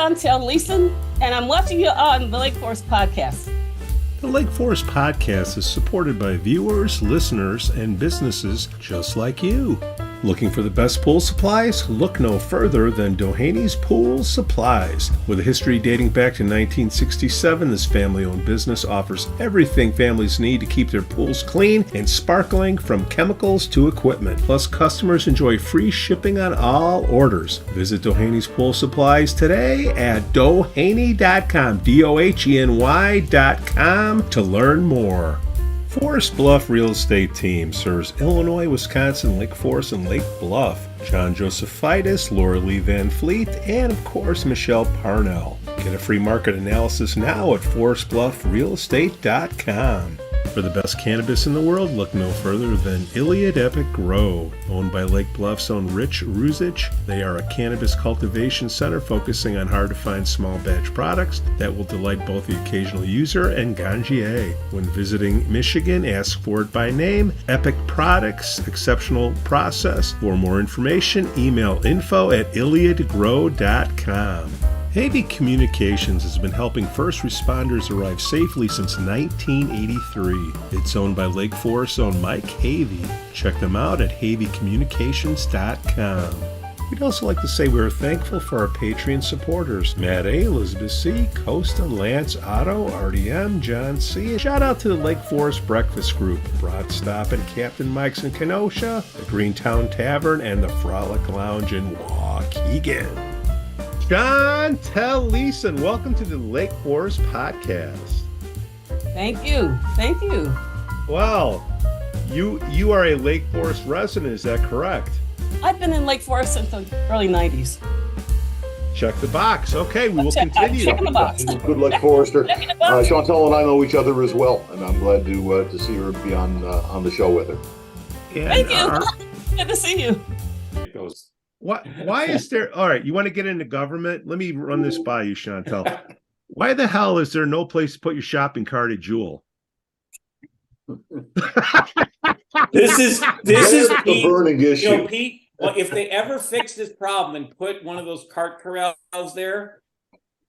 Shauntel Leeson, and I'm watching you on the Lake Forest Podcast. The Lake Forest Podcast is supported by viewers, listeners, and businesses just like you. Looking for the best pool supplies? Look no further than Dohany's Pool Supplies. With a history dating back to 1967, this family-owned business offers everything families need to keep their pools clean and sparkling, from chemicals to equipment. Plus, customers enjoy free shipping on all orders. Visit Dohany's Pool Supplies today at doheny.com, DOHENY.com, to learn more. Forest Bluff Real Estate Team serves Illinois, Wisconsin, Lake Forest, and Lake Bluff. John Josephitis, Laura Lee Van Fleet, and of course Michelle Parnell. Get a free market analysis now at forestbluffrealestate.com. For the best cannabis in the world, look no further than Iliad Epic Grow. Owned by Lake Bluff's own Rich Ruzich, they are a cannabis cultivation center focusing on hard-to-find small batch products that will delight both the occasional user and ganjier. When visiting Michigan, ask for it by name. Epic Products, exceptional process. For more information, email info@iliadgrow.com. Havey Communications has been helping first responders arrive safely since 1983. It's owned by Lake Forest's own Mike Havey. Check them out at haveycommunications.com. We'd also like to say we're thankful for our Patreon supporters: Matt A., Elizabeth C., Costa, Lance, Otto, RDM, John C. And shout out to the Lake Forest Breakfast Group, Broad Stop and Captain Mike's in Kenosha, the Greentown Tavern, and the Frolic Lounge in Waukegan. Shauntel Leeson, welcome to the Lake Forest Podcast. Thank you. Thank you. Wow. You are a Lake Forest resident, is that correct? I've been in Lake Forest since the early 90s. Check the box. Okay, we will continue. Check the box. Good Lake Forester. Shauntel and I know each other as well, and I'm glad to see her be on the show with her. And Thank you. Good to see you. It goes. Why is there... All right, you want to get into government? Let me run this by you, Shauntel. Why the hell is there no place to put your shopping cart at Jewel? This is the burning issue. You know, Pete, well, if they ever fix this problem and put one of those cart corrals there,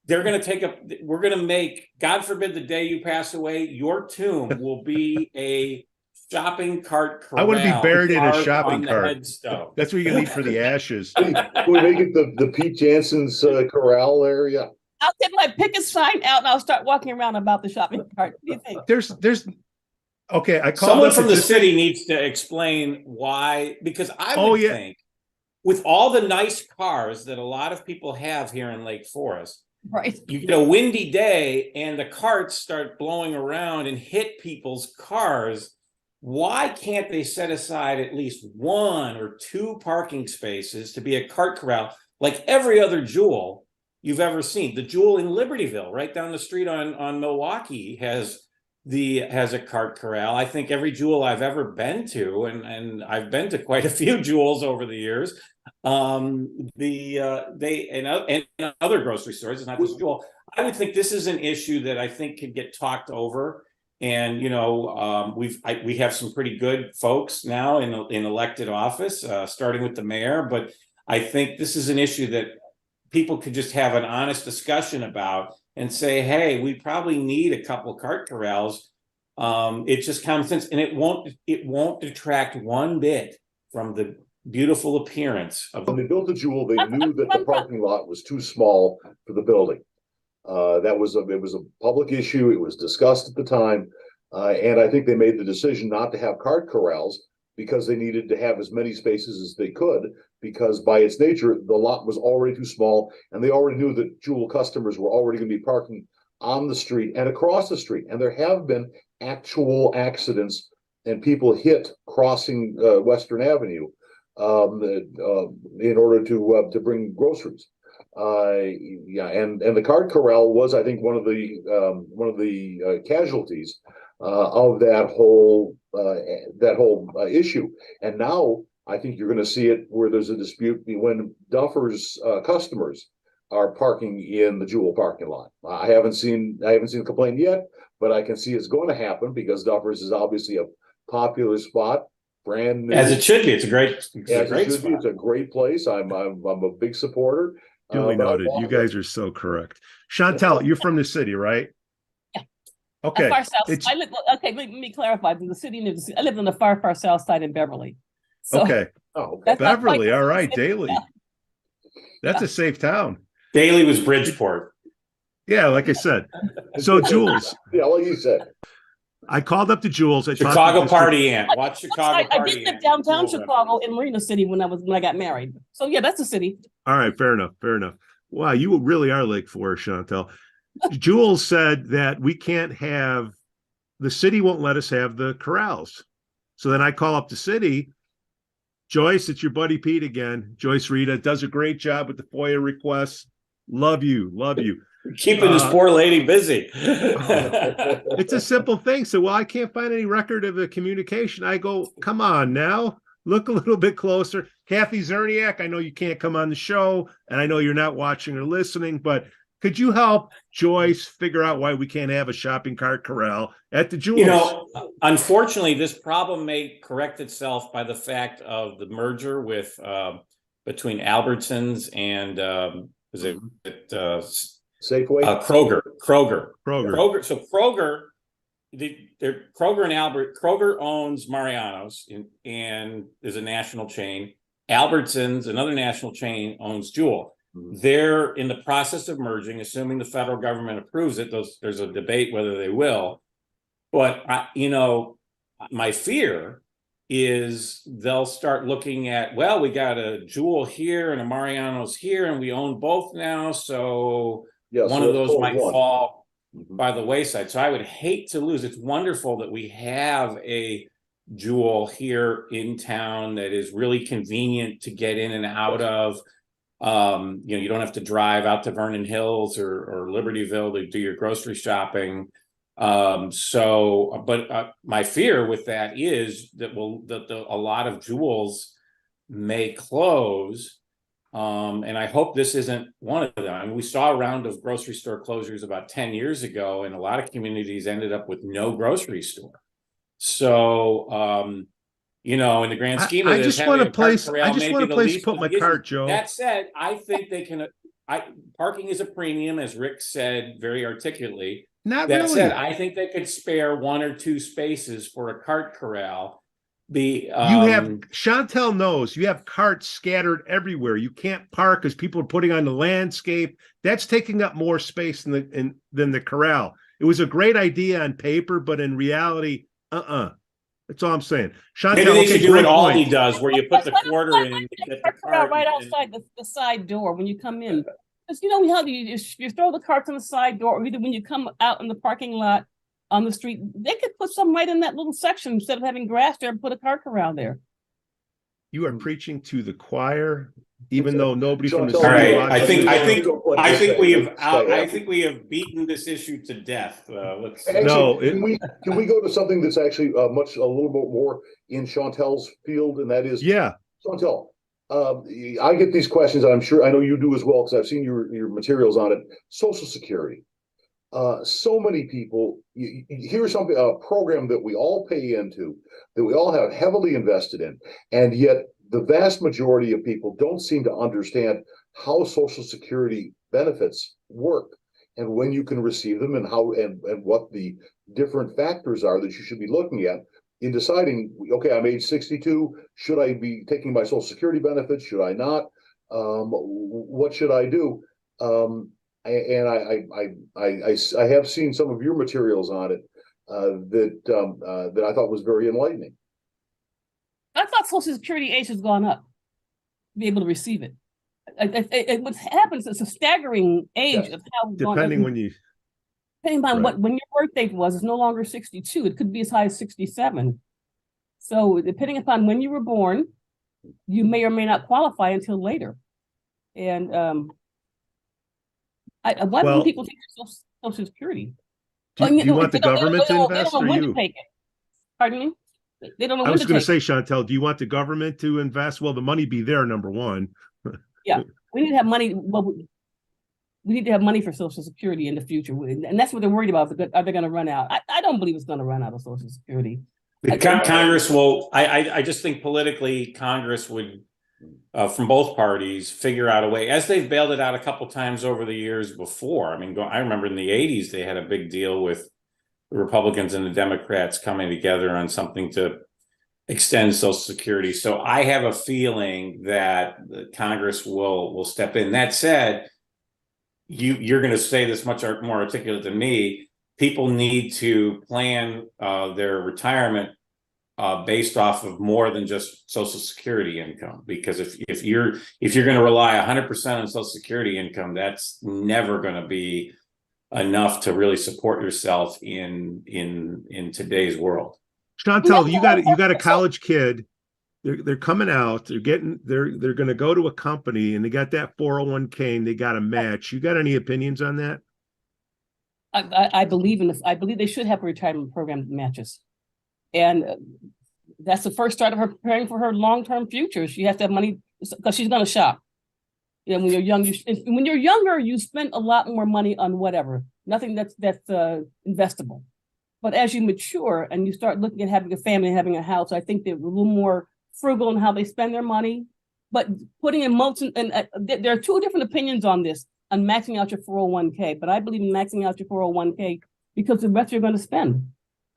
they're going to we're going to make, God forbid the day you pass away, your tomb will be a shopping cart corral. I want to be buried in a shopping cart. Headstone. That's what you can leave for the ashes. Can we make it the Pete Jansen's corral area? I'll get my picket sign out and I'll start walking around about the shopping cart. What do you think? There's okay, I called Someone up from the city needs to explain why, because I would think with all the nice cars that a lot of people have here in Lake Forest, Right. you get a windy day and the carts start blowing around and hit people's cars. Why can't they set aside at least 1 or 2 parking spaces to be a cart corral like every other Jewel you've ever seen? The Jewel in Libertyville, right down the street on Milwaukee, has a cart corral. I think every Jewel I've ever been to, and I've been to quite a few Jewels over the years, and other grocery stores, it's not just Jewel. I would think this is an issue that I think could get talked over. And we have some pretty good folks now in elected office, starting with the mayor. But I think this is an issue that people could just have an honest discussion about and say, hey, we probably need a couple cart corrals. It's just common sense, and it won't detract one bit from the beautiful appearance of. When they built the Jewel, they knew that the parking lot was too small for the building. It was a public issue. It was discussed at the time, and I think they made the decision not to have cart corrals because they needed to have as many spaces as they could, because by its nature, the lot was already too small, and they already knew that Jewel customers were already going to be parking on the street and across the street. And there have been actual accidents and people hit crossing Western Avenue in order to bring groceries. And the cart corral was, I think, one of the casualties of that whole issue. And now I think you're going to see it where there's a dispute when Duffer's customers are parking in the Jewel parking lot. I haven't seen a complaint yet, but I can see it's going to happen because Duffer's is obviously a popular spot. Brand new. As it should be. It's a great spot. It's a great place. I'm a big supporter. Duly But I noted. bought You it. guys are so correct. Shauntel, you're from the city, right? Yeah. Okay. Far south. It's Okay, let me clarify. The city near the city. I live on the far south side in Beverly. So okay. Oh, okay. that's not quite Beverly, the all right, city. Daily. That's a safe town. Daly was Bridgeport. Yeah, like I said. So Jules, Yeah, like you said. I called up to Jules. I talked to Chicago District- Party Ant. Watch Chicago I Party did live Ant. downtown Chicago in Marina City when I got married. So yeah, that's the city. All right, fair enough. Fair enough. Wow, you really are Lake Forest, Shauntel. Jules said that we can't have the city won't let us have the corrals. So then I call up the city. Joyce, it's your buddy Pete again. Joyce Rita does a great job with the FOIA requests. Love you, love you. Keeping this poor lady busy. It's a simple thing. So, well, I can't find any record of the communication. I go, come on now, look a little bit closer. Kathy Zerniak, I know you can't come on the show, and I know you're not watching or listening, but could you help Joyce figure out why we can't have a shopping cart corral at the Jewels? You know, unfortunately, this problem may correct itself by the fact of the merger with between Albertsons and Safeway. Kroger. So Kroger, Kroger and Kroger owns Mariano's and is a national chain. Albertsons, another national chain, owns Jewel. They're in the process of merging, assuming the federal government approves it. There's a debate whether they will. But, my fear is they'll start looking at, well, we got a Jewel here and a Mariano's here, and we own both now. So one of those might fall by the wayside. So I would hate to lose. It's wonderful that we have a Jewel here in town that is really convenient to get in and out of. You don't have to drive out to Vernon Hills or Libertyville to do your grocery shopping. My fear with that is that a lot of Jewels may close. And I hope this isn't one of them. I mean, we saw a round of grocery store closures about 10 years ago, and a lot of communities ended up with no grocery store. So, in the grand scheme of this, I just want to put my cart, Joe. That said, I think they can. Parking is a premium, as Rick said very articulately. Not that really. said, I think they could spare 1 or 2 spaces for a cart corral. You have Shauntel knows you have carts scattered everywhere. You can't park because people are putting on the landscape. That's taking up more space than the corral. It was a great idea on paper, but in reality, That's all I'm saying. Shauntel, maybe they should do what Aldi point. does, where you put the quarter in and get the cart right outside the side door when you come in. Because how you throw the carts on the side door, or either when you come out in the parking lot on the street, they could put some right in that little section instead of having grass there and put a cart corral there. You are preaching to the choir, even though nobody from the All city. right, I think we have beaten this issue to death. Can we go to something that's actually a little bit more in Shauntel's field, and that is Shauntel. I get these questions, and I know you do as well, because I've seen your materials on it. Social Security. So many people, here's a program that we all pay into, that we all have heavily invested in, and yet the vast majority of people don't seem to understand how Social Security benefits work, and when you can receive them, and how and what the different factors are that you should be looking at in deciding, okay, I'm age 62, should I be taking my Social Security benefits? Should I not? What should I do? And I have seen some of your materials on it that I thought was very enlightening. I thought Social Security age has gone up to be able to receive it. What happens is a staggering age of how depending on when your birth date was. It's no longer 62. It could be as high as 67. So depending upon when you were born, you may or may not qualify until later. And why don't people take Social Security? Do you want the government to invest or you? Take it. Pardon me? They don't know. I was going to say, Shauntel, do you want the government to invest? Well, the money be there, number one. Yeah, we need to have money. Well, we need to have money for Social Security in the future, and that's what they're worried about. Are they going to run out? I don't believe it's going to run out of Social Security. Congress will. I just think politically, Congress would from both parties figure out a way, as they've bailed it out a couple times over the years before. I mean, I remember in the 80s, they had a big deal with the Republicans and the Democrats coming together on something to extend Social Security. So I have a feeling that the Congress will step in. That said, you're going to say this much more articulate than me. People need to plan their retirement based off of more than just Social Security income, because if you're going to rely 100% on Social Security income, that's never going to be enough to really support yourself in today's world. Shauntel, you got a college kid. They're coming out. They're going to go to a company, and they got that 401k, and they got a match. You got any opinions on that? I believe in this. I believe they should have a retirement program that matches, and that's the first start of her preparing for her long-term future. She has to have money because she's going to shop. You know, when you're young, when you're younger, you spend a lot more money on whatever, nothing that's investable. But as you mature and you start looking at having a family, having a house, I think they're a little more frugal in how they spend their money. But putting in motion, and there are two different opinions on this, on maxing out your 401k. But I believe in maxing out your 401k because the rest you're going to spend.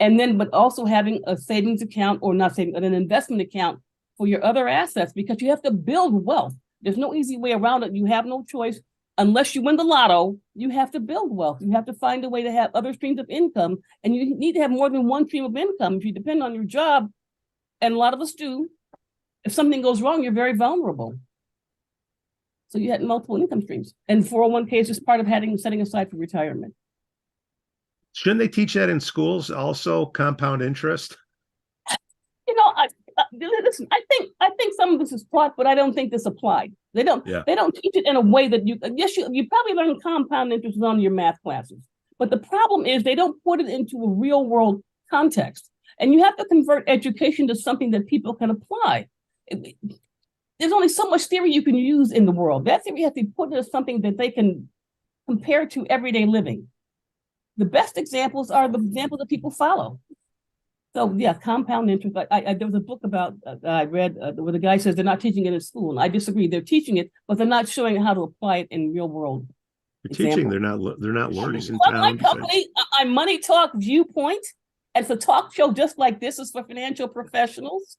And then, but also having a savings account, or not savings, but an investment account for your other assets, because you have to build wealth. There's no easy way around it. You have no choice. Unless you win the lotto, you have to build wealth. You have to find a way to have other streams of income. And you need to have more than one stream of income. If you depend on your job, and a lot of us do, if something goes wrong, you're very vulnerable. So you had multiple income streams. And 401k is just part of setting aside for retirement. Shouldn't they teach that in schools also, compound interest? You know, listen, I think some of this is taught, but I don't think this applied. They don't teach it in a way that you probably learn compound interest on your math classes. But the problem is they don't put it into a real world context. And you have to convert education to something that people can apply. There's only so much theory you can use in the world. That theory has to be put into something that they can compare to everyday living. The best examples are the examples that people follow. So yeah, compound interest. There was a book about I read where the guy says they're not teaching it in school, and I disagree. They're teaching it, but they're not showing how to apply it in real world. They're teaching. They're not learning in well, town. My company, I Money Talk Viewpoint, and it's a talk show just like this. Is for financial professionals.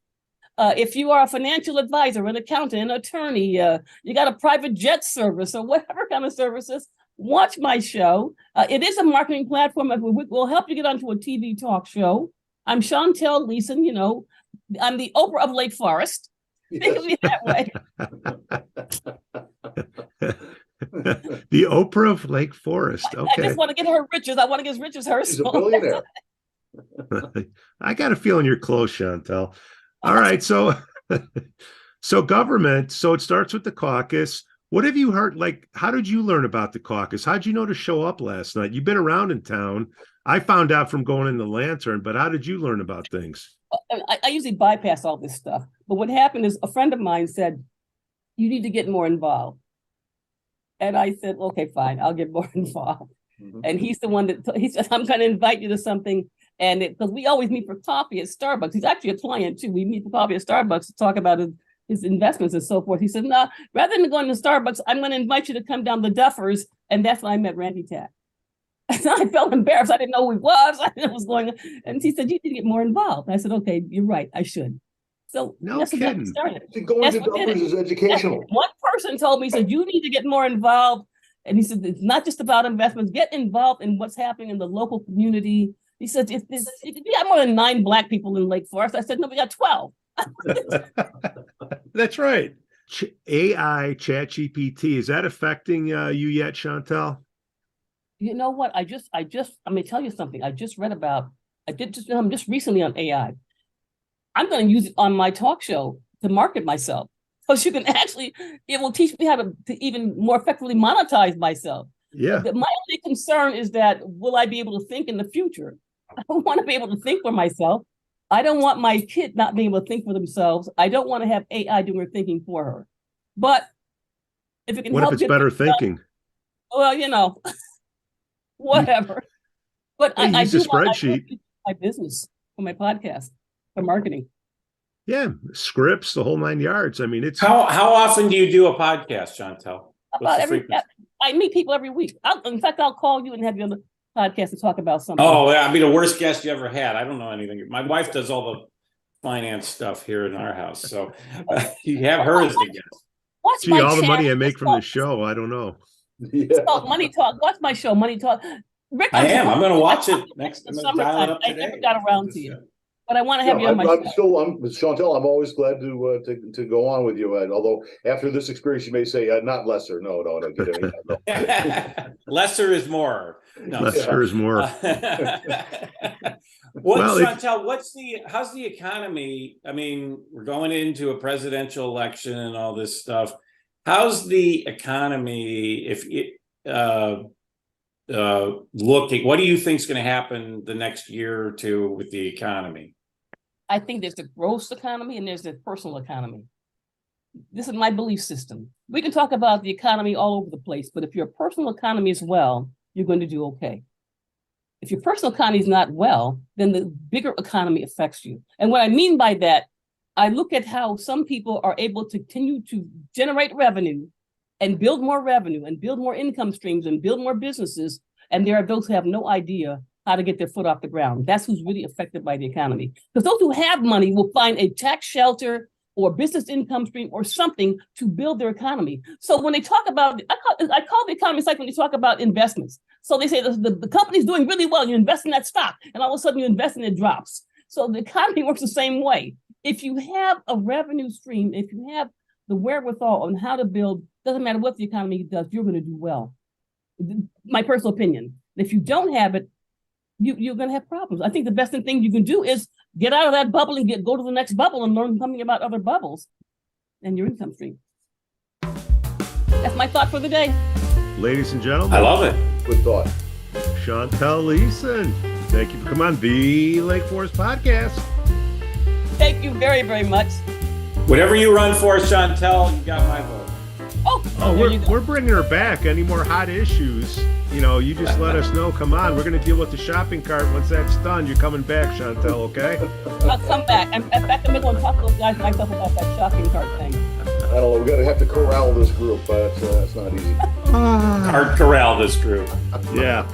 If you are a financial advisor, an accountant, an attorney, you got a private jet service or whatever kind of services, watch my show. It is a marketing platform. We'll help you get onto a TV talk show. I'm Shauntel Leeson, you know. I'm the Oprah of Lake Forest. Yes. Think of me that way. The Oprah of Lake Forest. Okay. I just want to get her riches. I want to get as rich as her. She's a billionaire. I got a feeling you're close, Shauntel. All right. So government. So it starts with the caucus. What have you heard? Like, how did you learn about the caucus? How'd you know to show up last night? You've been around in town. I found out from going in the Lantern, but how did you learn about things? I usually bypass all this stuff. But what happened is a friend of mine said, you need to get more involved. And I said, okay, fine, I'll get more involved. Mm-hmm. And he's the one that, he said, I'm going to invite you to something. And because we always meet for coffee at Starbucks. He's actually a client too. We meet for coffee at Starbucks to talk about his investments and so forth. He said, no, rather than going to Starbucks, I'm going to invite you to come down to Duffers. And that's when I met Randy Tack. And I felt embarrassed. I didn't know who he was. I didn't know what was going on. And he said, you need to get more involved. I said, okay, you're right. I should. So that's what got started. Going to Duffers is educational. One person told me, he said, you need to get more involved. And he said, it's not just about investments. Get involved in what's happening in the local community. He said, if we got more than 9 Black people in Lake Forest. I said, no, we got 12. That's right. AI, ChatGPT, is that affecting you yet, Shauntel? You know what? I may tell you something. I just read about, just recently on AI. I'm going to use it on my talk show to market myself. Because you can actually, it will teach me how to even more effectively monetize myself. Yeah. My only concern is that, will I be able to think in the future? I don't want to be able to think for myself. I don't want my kid not being able to think for themselves. I don't want to have AI doing her thinking for her. But if it can help. What if it's better thinking? Well, you know, whatever. But I use a spreadsheet. My business for my podcast, for marketing. Yeah, scripts, the whole 9 yards. I mean, it's How often do you do a podcast, Shauntel? I meet people every week. In fact, I'll call you and have you on the podcast to talk about something. Oh, I mean, the worst guest you ever had. I don't know anything. My wife does all the finance stuff here in our house, so you have her as the guest. Watch gee, my all the money I channel. make from the show. I don't know. It's called Money Talk. Watch my show, Money Talk. Rick, I am. I'm going to watch it next. I'm gonna dial it summertime. up I today. never got around to you, but I want to have you on my show. Shauntel, I'm always glad to go on with you. Although after this experience, you may say, not lesser. No, get any. Lesser is more. No, Lesser is more. Shauntel, how's the economy? I mean, we're going into a presidential election and all this stuff. How's the economy? If it looking, what do you think is going to happen the next year or two with the economy? I think there's the gross economy and there's the personal economy. This is my belief system. We can talk about the economy all over the place, but if your personal economy is well, you're going to do okay. If your personal economy is not well, then the bigger economy affects you. And what I mean by that, I look at how some people are able to continue to generate revenue and build more revenue and build more income streams and build more businesses. And there are those who have no idea how to get their foot off the ground. That's who's really affected by the economy. Because those who have money will find a tax shelter or business income stream or something to build their economy. So when they talk about, I call the economy, it's like when you talk about investments. So they say the company's doing really well, you invest in that stock, and all of a sudden you invest and it drops. So the economy works the same way. If you have a revenue stream, if you have the wherewithal on how to build, doesn't matter what the economy does, you're going to do well. My personal opinion. If you don't have it, you're going to have problems. I think the best thing you can do is get out of that bubble and go to the next bubble and learn something about other bubbles and your income stream. That's my thought for the day. Ladies and gentlemen, I love it. Good thought. Shauntel Leeson, thank you for coming on the Lake Forest Podcast. Thank you very, very much. Whatever you run for, Shauntel, you got my vote. Oh, we're bringing her back. Any more hot issues? You just let us know. Come on, we're going to deal with the shopping cart. Once that's done, you're coming back, Shauntel, okay? I'll come back. In fact, I'm going to talk to those guys myself about that shopping cart thing. I don't know. We're going to have to corral this group, but it's not easy. Hard corral this group. Yeah.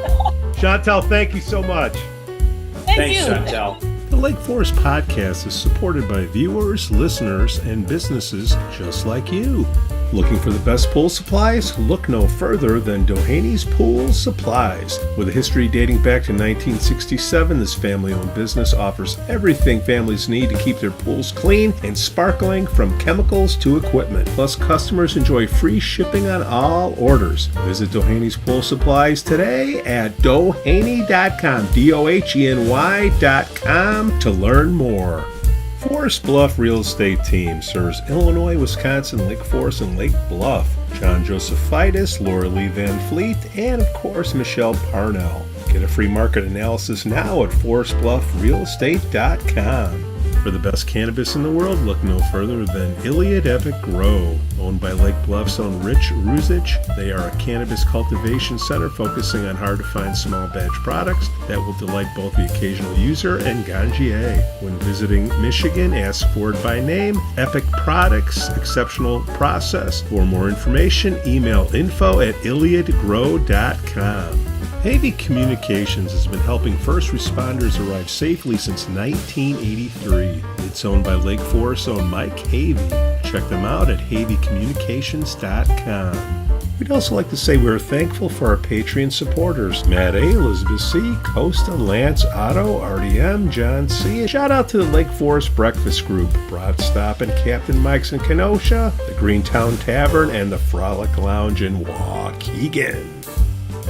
Shauntel, thank you so much. Thanks, Shauntel. The Lake Forest Podcast is supported by viewers, listeners, and businesses just like you. Looking for the best pool supplies? Look no further than Dohany's Pool Supplies. With a history dating back to 1967, this family-owned business offers everything families need to keep their pools clean and sparkling, from chemicals to equipment. Plus, customers enjoy free shipping on all orders. Visit Dohany's Pool Supplies today at doheny.com, doheny.com, to learn more. Forest Bluff Real Estate Team serves Illinois, Wisconsin, Lake Forest, and Lake Bluff. John Josephitis, Laura Lee Van Fleet, and of course Michelle Parnell. Get a free market analysis now at forestbluffrealestate.com. For the best cannabis in the world, look no further than Iliad Epic Grow. Owned by Lake Bluff's own Rich Ruzich, they are a cannabis cultivation center focusing on hard-to-find small batch products that will delight both the occasional user and ganjier. When visiting Michigan, ask for it by name. Epic Products, exceptional process. For more information, email info@iliadgrow.com. Havey Communications has been helping first responders arrive safely since 1983. It's owned by Lake Forest's own Mike Havey. Check them out at haveycommunications.com. We'd also like to say we're thankful for our Patreon supporters: Matt A., Elizabeth C., Costa, Lance, Otto, RDM, John C. And shout out to the Lake Forest Breakfast Group, Broad Stop and Captain Mike's in Kenosha, the Greentown Tavern, and the Frolic Lounge in Waukegan.